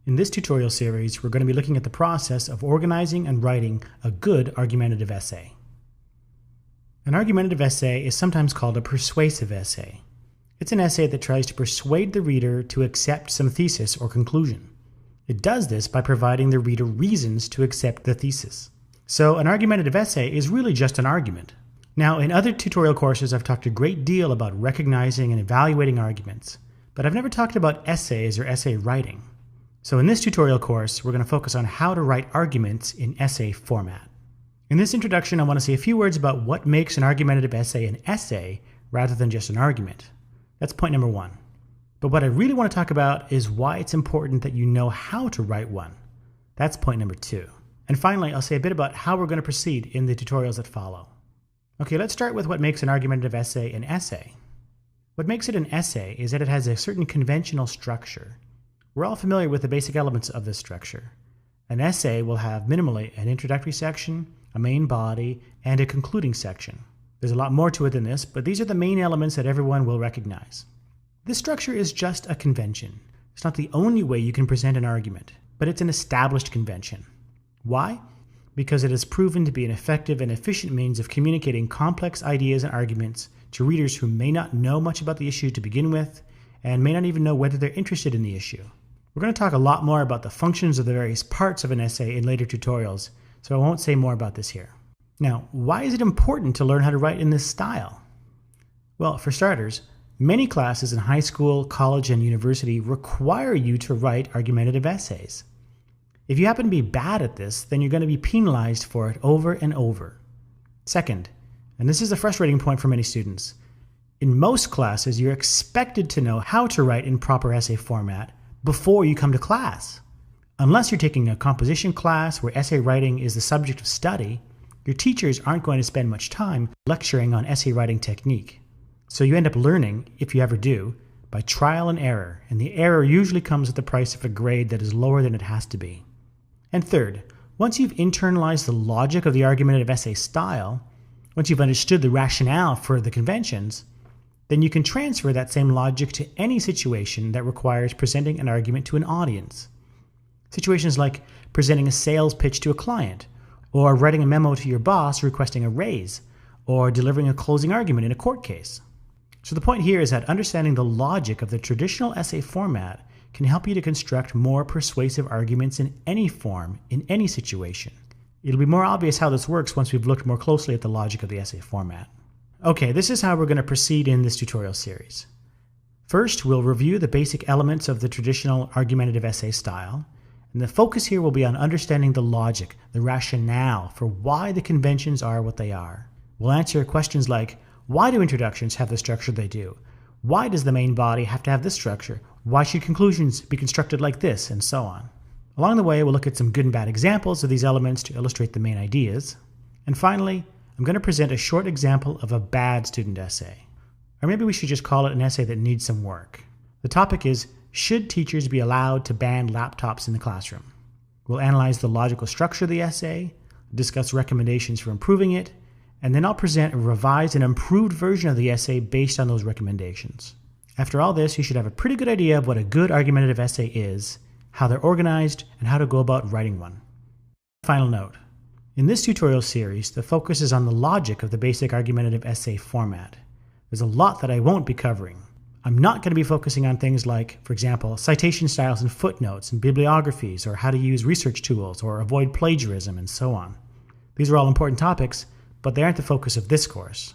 In this tutorial series, we're going to be looking at the process of organizing and writing a good argumentative essay. An argumentative essay is sometimes called a persuasive essay. It's an essay that tries to persuade the reader to accept some thesis or conclusion. It does this by providing the reader reasons to accept the thesis. So an argumentative essay is really just an argument. Now, in other tutorial courses, I've talked a great deal about recognizing and evaluating arguments, but I've never talked about essays or essay writing. So in this tutorial course, we're going to focus on how to write arguments in essay format. In this introduction, I want to say a few words about what makes an argumentative essay an essay rather than just an argument. That's point number one. But what I really want to talk about is why it's important that you know how to write one. That's point number two. And finally, I'll say a bit about how we're going to proceed in the tutorials that follow. Okay, let's start with what makes an argumentative essay an essay. What makes it an essay is that it has a certain conventional structure. We're all familiar with the basic elements of this structure. An essay will have minimally an introductory section, a main body, and a concluding section. There's a lot more to it than this, but these are the main elements that everyone will recognize. This structure is just a convention. It's not the only way you can present an argument, but it's an established convention. Why? Because it has proven to be an effective and efficient means of communicating complex ideas and arguments to readers who may not know much about the issue to begin with, and may not even know whether they're interested in the issue. We're going to talk a lot more about the functions of the various parts of an essay in later tutorials, so I won't say more about this here. Now, why is it important to learn how to write in this style? Well, for starters, many classes in high school, college, and university require you to write argumentative essays. If you happen to be bad at this, then you're going to be penalized for it over and over. Second, and this is a frustrating point for many students, in most classes you're expected to know how to write in proper essay format before you come to class. Unless you're taking a composition class where essay writing is the subject of study, your teachers aren't going to spend much time lecturing on essay writing technique. So you end up learning, if you ever do, by trial and error, and the error usually comes at the price of a grade that is lower than it has to be. And third, once you've internalized the logic of the argumentative essay style, once you've understood the rationale for the conventions, then you can transfer that same logic to any situation that requires presenting an argument to an audience. Situations like presenting a sales pitch to a client, or writing a memo to your boss requesting a raise, or delivering a closing argument in a court case. So the point here is that understanding the logic of the traditional essay format can help you to construct more persuasive arguments in any form, in any situation. It'll be more obvious how this works once we've looked more closely at the logic of the essay format. Okay, this is how we're going to proceed in this tutorial series. First, we'll review the basic elements of the traditional argumentative essay style, and the focus here will be on understanding the logic, the rationale for why the conventions are what they are. We'll answer questions like, why do introductions have the structure they do? Why does the main body have to have this structure? Why should conclusions be constructed like this? And so on. Along the way, we'll look at some good and bad examples of these elements to illustrate the main ideas. And finally, I'm going to present a short example of a bad student essay. Or maybe we should just call it an essay that needs some work. The topic is, should teachers be allowed to ban laptops in the classroom? We'll analyze the logical structure of the essay, discuss recommendations for improving it, and then I'll present a revised and improved version of the essay based on those recommendations. After all this, you should have a pretty good idea of what a good argumentative essay is, how they're organized, and how to go about writing one. Final note. In this tutorial series, the focus is on the logic of the basic argumentative essay format. There's a lot that I won't be covering. I'm not going to be focusing on things like, for example, citation styles and footnotes and bibliographies, or how to use research tools, or avoid plagiarism, and so on. These are all important topics, but they aren't the focus of this course.